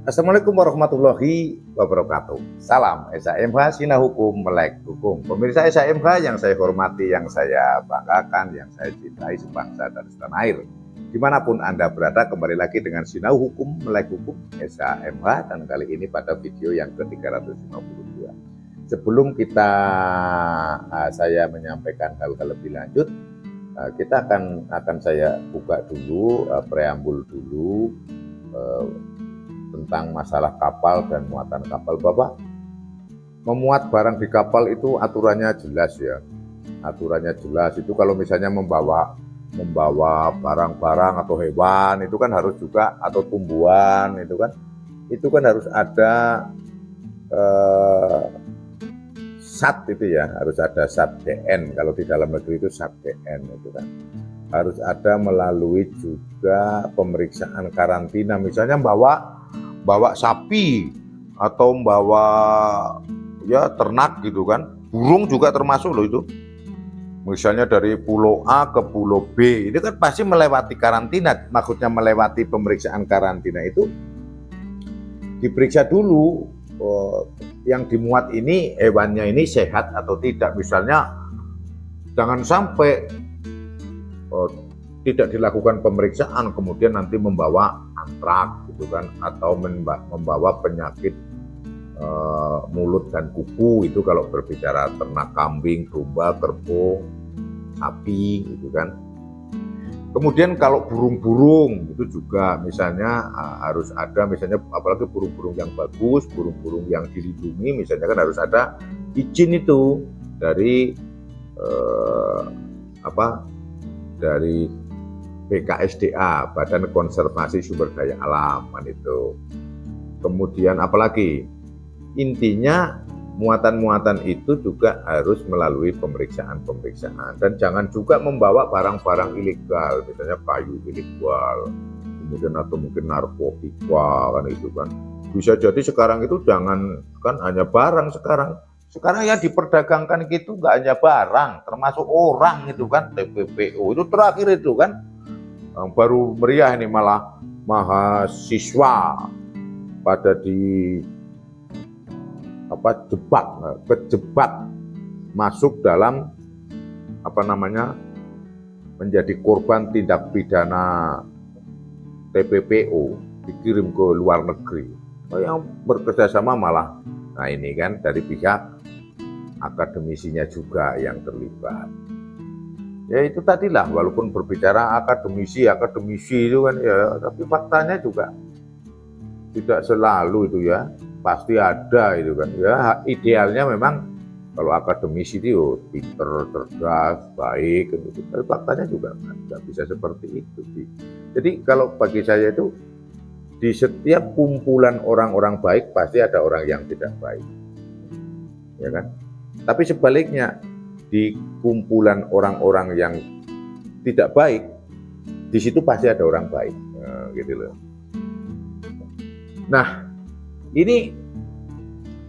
Assalamualaikum warahmatullahi wabarakatuh. Salam SHMH Sina Hukum Melek Hukum. Pemirsa SHMH yang saya hormati, yang saya banggakan, yang saya cintai sebangsa dan setanah air. Dimanapun Anda berada, kembali lagi dengan Sina Hukum Melek Hukum SHMH, dan kali ini pada video yang ke-352. Sebelum saya menyampaikan hal-hal lebih lanjut, kita akan saya buka dulu, preambul dulu tentang masalah kapal dan muatan kapal. Bapak, memuat barang di kapal itu aturannya jelas ya. Aturannya jelas itu kalau misalnya membawa barang-barang atau hewan itu kan harus juga, atau tumbuhan itu kan harus ada SAT itu ya, harus ada SAT DN. Kalau di dalam negeri itu SAT DN itu kan. Harus ada melalui juga pemeriksaan karantina, misalnya bawa sapi atau bawa ya ternak gitu kan. Burung juga termasuk loh itu. Misalnya dari pulau A ke pulau B, ini kan pasti melewati karantina. Maksudnya melewati pemeriksaan karantina itu diperiksa dulu yang dimuat ini, hewannya ini sehat atau tidak. Misalnya jangan sampai tidak dilakukan pemeriksaan kemudian nanti membawa antrak gitu kan, atau membawa penyakit mulut dan kuku. Itu kalau berbicara ternak, kambing, domba, kerbau, sapi gitu kan. Kemudian kalau burung-burung itu juga misalnya harus ada, misalnya apalagi burung-burung yang bagus, burung-burung yang dilindungi, misalnya kan harus ada izin itu dari dari BKSDA, Badan Konservasi Sumber Daya Alam itu. Kemudian apalagi, intinya muatan-muatan itu juga harus melalui pemeriksaan. Dan jangan juga membawa barang-barang ilegal, misalnya kayu ilegal, kemudian atau mungkin narkotika kan itu kan. Bisa jadi sekarang itu jangan kan hanya barang sekarang yang diperdagangkan gitu nggak hanya barang, termasuk orang itu kan. TPPO itu terakhir itu kan, yang baru meriah ini malah mahasiswa pada kejebak masuk dalam menjadi korban tindak pidana TPPO, dikirim ke luar negeri. Yang bekerjasama malah, nah ini kan dari pihak akademisinya juga yang terlibat. Ya itu tadilah, walaupun berbicara akademisi itu kan ya, tapi faktanya juga tidak selalu itu ya, pasti ada itu kan ya. Idealnya memang kalau akademisi itu pinter, cerdas, baik gitu. Tapi faktanya juga nggak bisa seperti itu. Jadi kalau bagi saya itu, di setiap kumpulan orang-orang baik pasti ada orang yang tidak baik, ya kan. Tapi sebaliknya, di kumpulan orang-orang yang tidak baik, di situ pasti ada orang baik, gitu loh. Nah, ini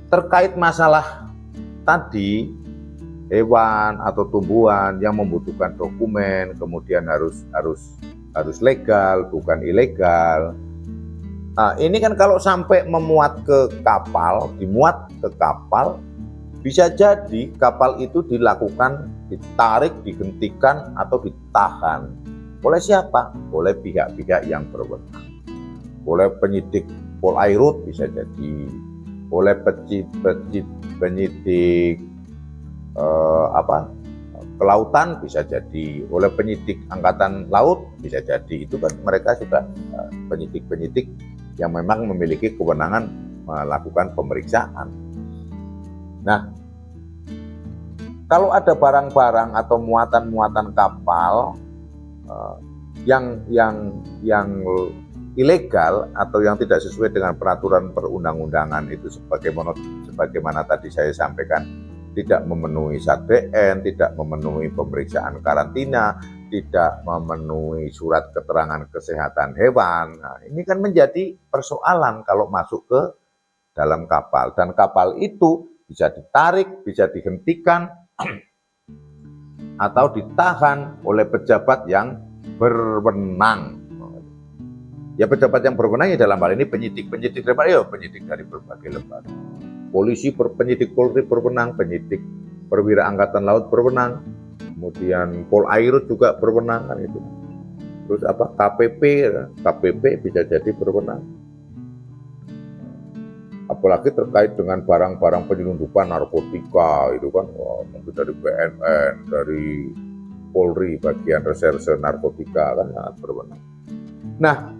terkait masalah tadi, hewan atau tumbuhan yang membutuhkan dokumen, kemudian harus legal, bukan ilegal. Nah, ini kan kalau sampai dimuat ke kapal, bisa jadi kapal itu dilakukan, ditarik, dihentikan, atau ditahan. Oleh siapa? Oleh pihak-pihak yang berwenang. Oleh penyidik Polairut bisa jadi, oleh penyidik kelautan bisa jadi, oleh penyidik angkatan laut bisa jadi. Itu kan mereka sudah penyidik-penyidik yang memang memiliki kewenangan melakukan pemeriksaan. Nah, kalau ada barang-barang atau muatan-muatan kapal yang ilegal atau yang tidak sesuai dengan peraturan perundang-undangan itu, sebagaimana tadi saya sampaikan, tidak memenuhi SAT DN, tidak memenuhi pemeriksaan karantina, tidak memenuhi surat keterangan kesehatan hewan. Nah, ini kan menjadi persoalan kalau masuk ke dalam kapal, dan kapal itu bisa ditarik, bisa dihentikan, atau ditahan oleh pejabat yang berwenang. Ya pejabat yang berwenang ya dalam hal ini penyidik dari berbagai lembaga. Polisi, penyidik Polri berwenang, penyidik perwira angkatan laut berwenang, kemudian Polairut juga berwenang kan itu. Terus KPP bisa jadi berwenang. Apalagi terkait dengan barang-barang penyelundupan narkotika itu kan, mungkin dari BNN, dari Polri, bagian reserse narkotika kan sangat berwenang. Nah,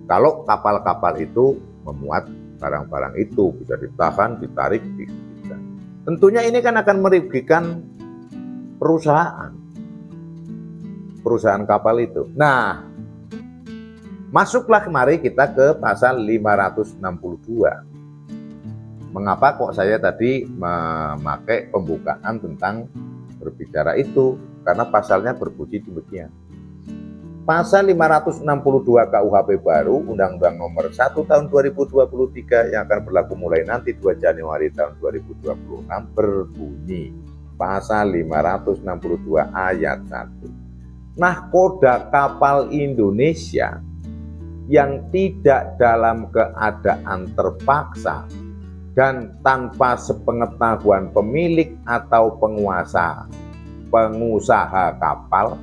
kalau kapal-kapal itu memuat barang-barang itu bisa ditahan, ditarik, dihentikan. Tentunya ini kan akan merugikan perusahaan kapal itu. Nah, masuklah kemari kita ke pasal 562. Mengapa kok saya tadi memakai pembukaan tentang berbicara itu? Karena pasalnya berbunyi demikian. Pasal 562 KUHP baru, Undang-Undang Nomor 1 Tahun 2023 yang akan berlaku mulai nanti 2 Januari tahun 2026 berbunyi pasal 562 ayat 1. Nahkoda kapal Indonesia yang tidak dalam keadaan terpaksa dan tanpa sepengetahuan pemilik atau pengusaha kapal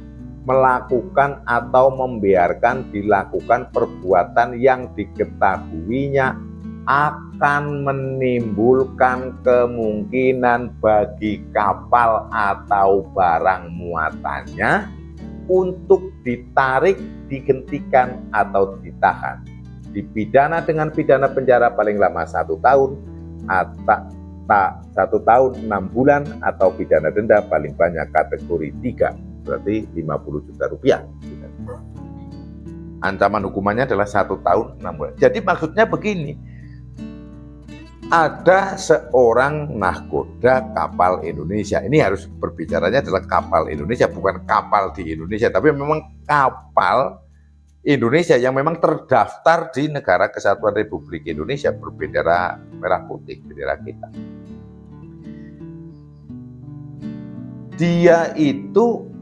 melakukan atau membiarkan dilakukan perbuatan yang diketahuinya akan menimbulkan kemungkinan bagi kapal atau barang muatannya untuk ditarik, dihentikan, atau ditahan. Dipidana dengan pidana penjara paling lama 1 tahun, atau 1 tahun 6 bulan, atau pidana denda paling banyak kategori 3. Berarti 50 juta rupiah. Ancaman hukumannya adalah 1 tahun 6 bulan. Jadi maksudnya begini, ada seorang nahkoda kapal Indonesia. Ini harus berbicaranya adalah kapal Indonesia, bukan kapal di Indonesia, tapi memang kapal Indonesia yang memang terdaftar di Negara Kesatuan Republik Indonesia berbendera merah putih, bendera kita. Dia itu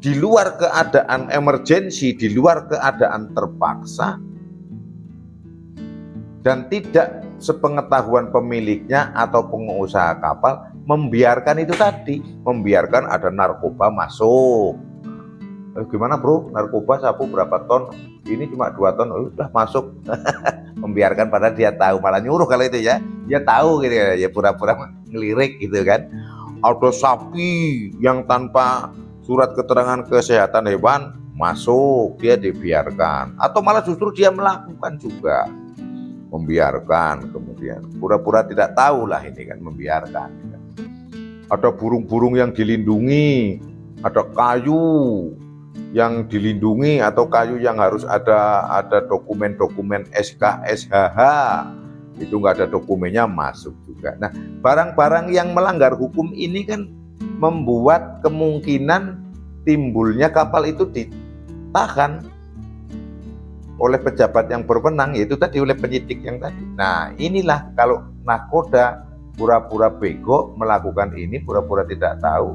di luar keadaan emergensi, di luar keadaan terpaksa, dan tidak sepengetahuan pemiliknya atau pengusaha kapal membiarkan itu tadi, membiarkan ada narkoba masuk. Gimana bro, narkoba sabu berapa ton? Ini cuma 2 ton, udah masuk. Membiarkan padahal dia tahu, malah nyuruh kalau itu ya. Dia tahu gitu ya, pura-pura ngelirik gitu kan. Ada sapi yang tanpa surat keterangan kesehatan hewan masuk, dia dibiarkan. Atau malah justru dia melakukan juga. Membiarkan, kemudian pura-pura tidak tahu lah ini kan, membiarkan. Ada burung-burung yang dilindungi, ada kayu yang dilindungi atau kayu yang harus ada dokumen-dokumen SK, SHH, itu nggak ada dokumennya masuk juga. Nah, barang-barang yang melanggar hukum ini kan membuat kemungkinan timbulnya kapal itu ditahan oleh pejabat yang berwenang, yaitu tadi oleh penyidik yang tadi. Nah, inilah kalau nahkoda pura-pura bego melakukan ini, pura-pura tidak tahu,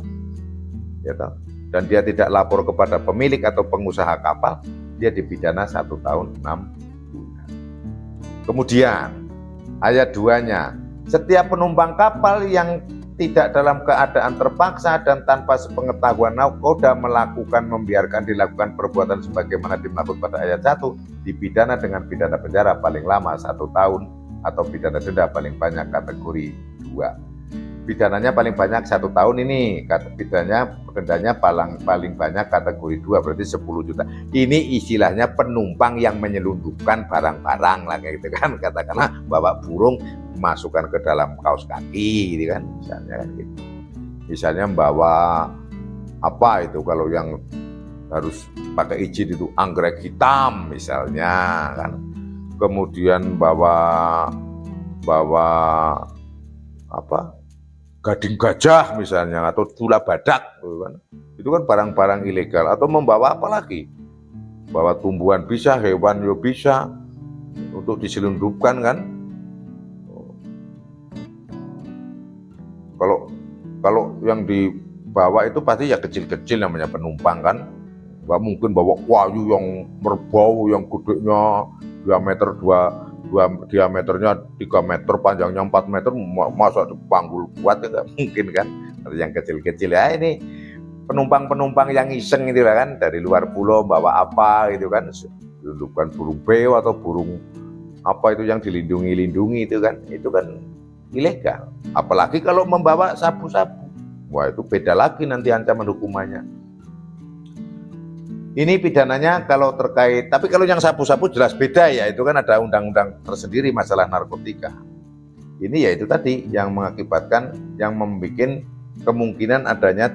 ya toh, dan dia tidak lapor kepada pemilik atau pengusaha kapal, dia dipidana 1 tahun 6 bulan. Kemudian ayat 2-nya, setiap penumpang kapal yang tidak dalam keadaan terpaksa dan tanpa sepengetahuan nahkoda melakukan, membiarkan dilakukan perbuatan sebagaimana dimaksud pada ayat 1, dipidana dengan pidana penjara paling lama 1 tahun atau pidana denda paling banyak kategori 2. Pidananya paling banyak 1 tahun ini, dendanya paling banyak kategori 2, berarti 10 juta. Ini istilahnya penumpang yang menyelundupkan barang-barang lah gitu kan, katakanlah bawa burung masukkan ke dalam kaos kaki gitu kan, misalnya kan gitu. Misalnya membawa apa itu, kalau yang harus pakai izin itu anggrek hitam misalnya kan. Kemudian bawa apa? Gading gajah misalnya, atau tula badak gitu kan. Itu kan barang-barang ilegal. Atau membawa apa lagi? Bawa tumbuhan bisa, hewan juga bisa untuk diselundupkan kan. Kalau yang dibawa itu pasti ya kecil-kecil, namanya penumpang kan. Nggak mungkin bawa kayu yang merbau, yang gedenya diameter diameternya 3 meter, panjangnya 4 meter, masa dipanggul kuat, ya nggak mungkin kan. Ada yang kecil-kecil ya, ini penumpang-penumpang yang iseng itu kan, dari luar pulau bawa apa gitu kan, bukan burung beo atau burung apa itu yang dilindungi itu kan ilegal. Apalagi kalau membawa sabu-sabu, wah itu beda lagi nanti ancaman hukumannya. Ini pidananya kalau terkait, tapi kalau yang sabu-sabu jelas beda ya, itu kan ada undang-undang tersendiri masalah narkotika. Ini ya itu tadi yang mengakibatkan, yang membuat kemungkinan adanya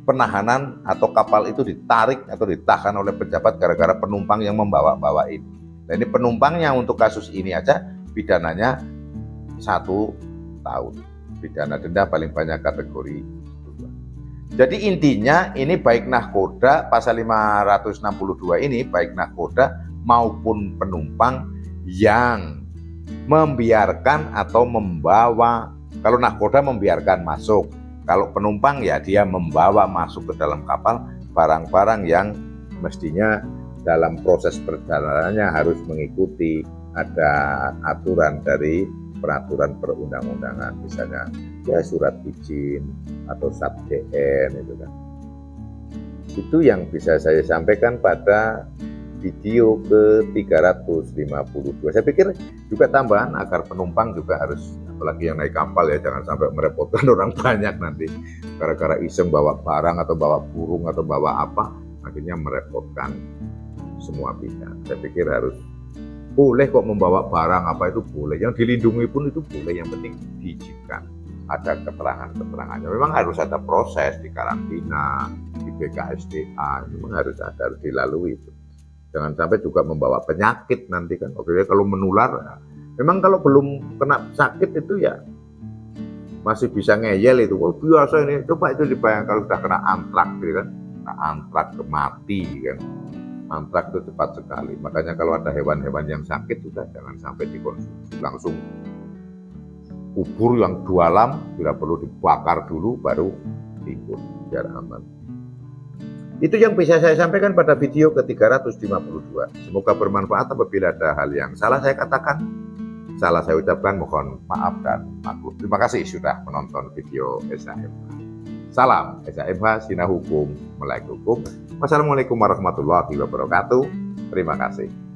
penahanan atau kapal itu ditarik atau ditahan oleh pejabat gara-gara penumpang yang membawa-bawa ini. Nah ini penumpangnya untuk kasus ini aja pidananya 1 tahun. Pidana denda paling banyak kategori 2. Jadi intinya ini baik nahkoda pasal 562 ini, baik nahkoda maupun penumpang yang membiarkan atau membawa, kalau nahkoda membiarkan masuk, kalau penumpang ya dia membawa masuk ke dalam kapal barang-barang yang mestinya dalam proses perjalanannya harus mengikuti ada aturan dari peraturan perundang-undangan, misalnya ya surat izin atau SAP-DN itu kan. Itu yang bisa saya sampaikan pada video ke-352. Saya pikir juga tambahan agar penumpang juga harus, apalagi yang naik kapal ya, jangan sampai merepotkan orang banyak nanti gara-gara iseng bawa barang atau bawa burung atau bawa apa, akhirnya merepotkan semua pihak. Saya pikir harus boleh kok membawa barang apa itu boleh, yang dilindungi pun itu boleh, yang penting diizinkan, ada keterangannya. Memang harus ada proses di karantina, di BKSDA, memang harus dilalui itu. Jangan sampai juga membawa penyakit nanti kan. Oke, kalau menular, memang kalau belum kena sakit itu ya masih bisa ngeyel itu. Oh biasa ini, coba itu dibayangkan kalau sudah kena antrak gitu kan, kena antrak mati kan. Antrak itu cepat sekali, makanya kalau ada hewan-hewan yang sakit sudah jangan sampai dikonsumsi, langsung kubur yang 2 lam, bila perlu dibakar dulu baru timbun biar aman. Itu yang bisa saya sampaikan pada video ke-352. Semoga bermanfaat. Apabila ada hal yang salah saya katakan, salah saya ucapkan, mohon maaf dan maklum. Terima kasih sudah menonton video SHMH. Salam SHMH, Sinah Hukum, Melek Hukum. Wassalamualaikum warahmatullahi wabarakatuh. Terima kasih.